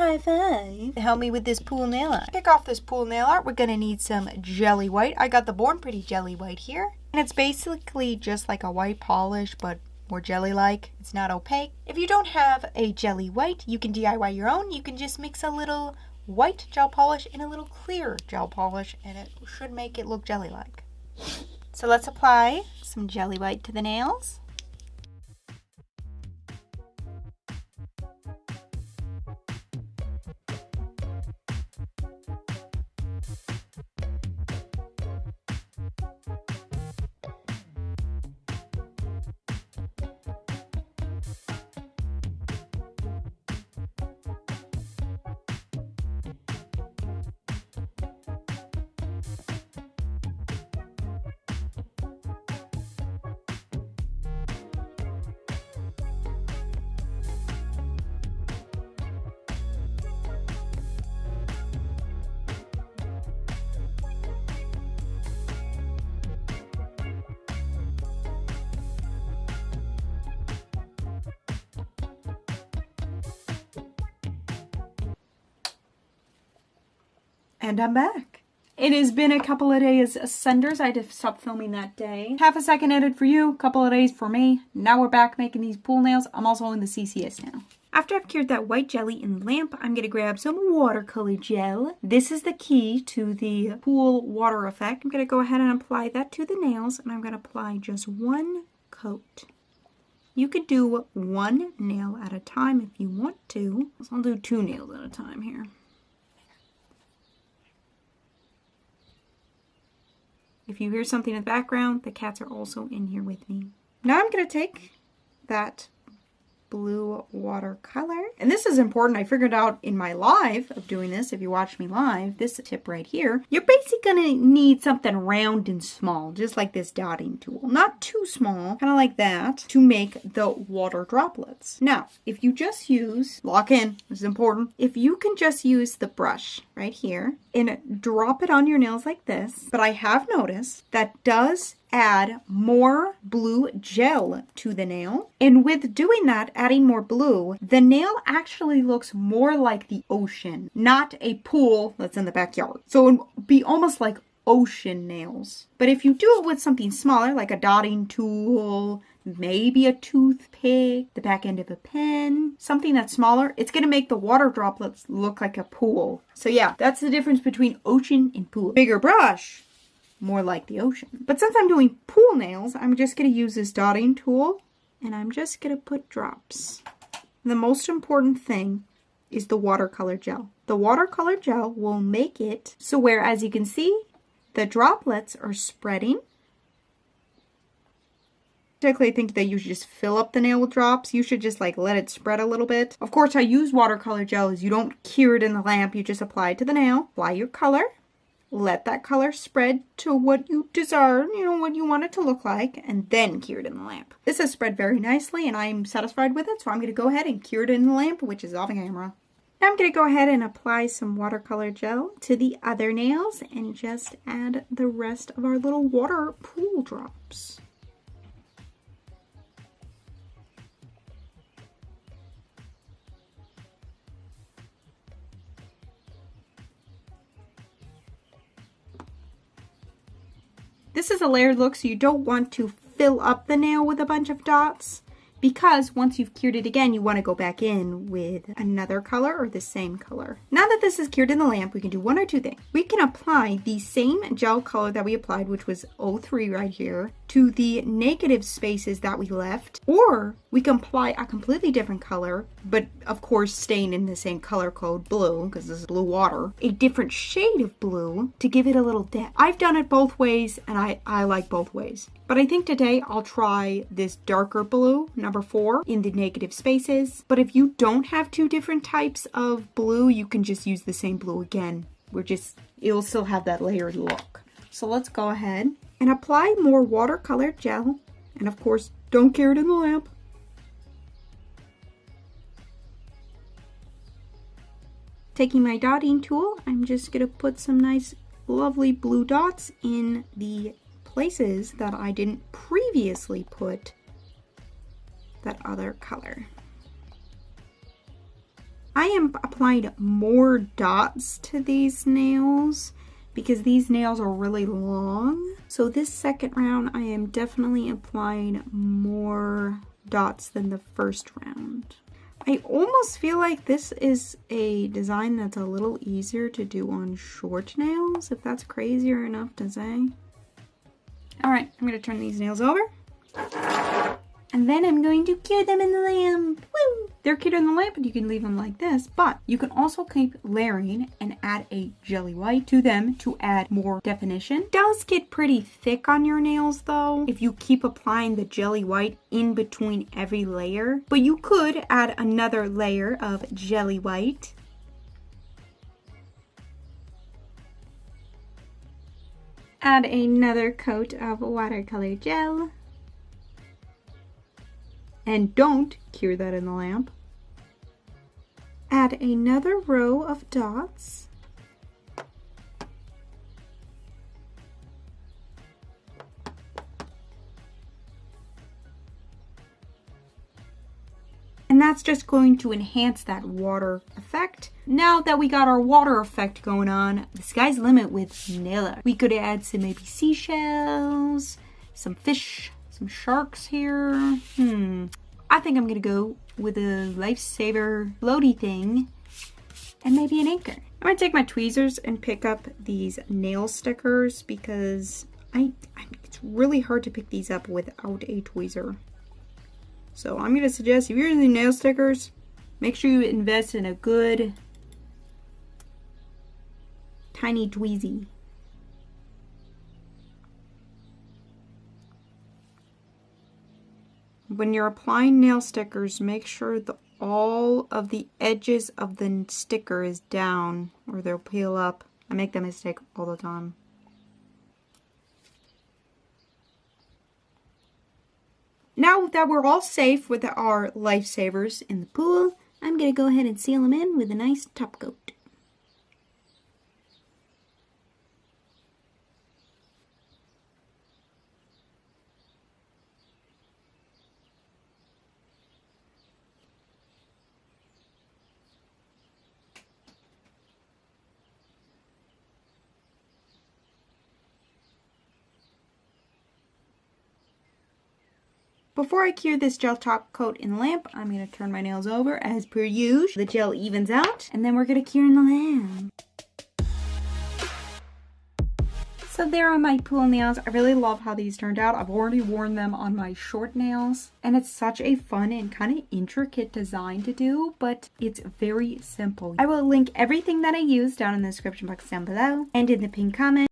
High five. Help me with this pool nail art. To kick off this pool nail art, we're gonna need some jelly white. I got the Born Pretty jelly white here. And it's basically just like a white polish, but more jelly-like. It's not opaque. If you don't have a jelly white, you can DIY your own. You can just mix a little white gel polish and a little clear gel polish, and it should make it look jelly-like. So let's apply some jelly white to the nails. And I'm back. It has been a couple of days senders. I had to stop filming that day. Half a second edit for you, couple of days for me. Now we're back making these pool nails. I'm also in the CCS now. After I've cured that white jelly in the lamp, I'm going to grab some watercolor gel. This is the key to the pool water effect. I'm going to go ahead and apply that to the nails, and I'm going to apply just one coat. You could do one nail at a time if you want to. So I'll do 2 nails at a time here. If you hear something in the background, the cats are also in here with me. Now I'm going to take that blue watercolor. And this is important. I figured out in my live of doing this, if you watch me live, this tip right here, you're basically going to need something round and small, just like this dotting tool. Not too small, kind of like that, to make the water droplets. Now, if you just use, lock in, this is important, if you can just use the brush right here and drop it on your nails like this, but I have noticed that does add more blue gel to the nail. And with doing that, adding more blue, the nail actually looks more like the ocean, not a pool that's in the backyard. So it would be almost like ocean nails. But if you do it with something smaller, like a dotting tool, maybe a toothpick, the back end of a pen, something that's smaller, it's going to make the water droplets look like a pool. So yeah, that's the difference between ocean and pool. Bigger brush, more like the ocean. But since I'm doing pool nails, I'm just going to use this dotting tool, and I'm just going to put drops. The most important thing is the watercolor gel. The watercolor gel will make it so where, as you can see, the droplets are spreading. Typically, I think that you should just fill up the nail with drops. You should just like let it spread a little bit. Of course, I use watercolor gel is you don't cure it in the lamp. You just apply it to the nail. Apply your color. Let that color spread to what you desire, what you want it to look like, and then cure it in the lamp. This has spread very nicely, and I'm satisfied with it, so I'm going to go ahead and cure it in the lamp, which is off camera. Now I'm going to go ahead and apply some watercolor gel to the other nails and just add the rest of our little water pool drops. This is a layered look, so you don't want to fill up the nail with a bunch of dots, because once you've cured it again, you want to go back in with another color or the same color. Now that this is cured in the lamp, we can do one or two things. We can apply the same gel color that we applied, which was 03 right here, to the negative spaces that we left, or we can apply a completely different color, but of course staying in the same color code, blue, because this is blue water, a different shade of blue to give it a little depth. I've done it both ways, and I like both ways. But I think today I'll try this darker blue, number 4, in the negative spaces. But if you don't have 2 different types of blue, you can just use the same blue again. It'll still have that layered look. So let's go ahead and apply more watercolor gel. And of course, don't cure it in the lamp. Taking my dotting tool, I'm just going to put some nice, lovely blue dots in the places that I didn't previously put that other color. I am applying more dots to these nails because these nails are really long. So this second round, I am definitely applying more dots than the first round. I almost feel like this is a design that's a little easier to do on short nails, if that's crazier enough to say. All right, I'm gonna turn these nails over. And then I'm going to cure them in the lamp. Woo! They're cured in the lamp, and you can leave them like this, but you can also keep layering and add a jelly white to them to add more definition. It does get pretty thick on your nails though if you keep applying the jelly white in between every layer, but you could add another layer of jelly white. Add another coat of watercolor gel. And don't cure that in the lamp. Add another row of dots. And that's just going to enhance that water effect. Now that we got our water effect going on, the sky's the limit with nail art. We could add some maybe seashells, some fish, some sharks here. I think I'm gonna go with a lifesaver floaty thing and maybe an anchor. I'm gonna take my tweezers and pick up these nail stickers because it's really hard to pick these up without a tweezer. So I'm gonna suggest if you're using nail stickers, make sure you invest in a good tiny tweezy. When you're applying nail stickers, make sure that all of the edges of the sticker is down or they'll peel up. I make that mistake all the time. Now that we're all safe with our lifesavers in the pool, I'm going to go ahead and seal them in with a nice top coat. Before I cure this gel top coat in the lamp, I'm going to turn my nails over as per usual. The gel evens out, and then we're going to cure in the lamp. So there are my pool nails. I really love how these turned out. I've already worn them on my short nails, and it's such a fun and kind of intricate design to do, but it's very simple. I will link everything that I used down in the description box down below and in the pinned comment.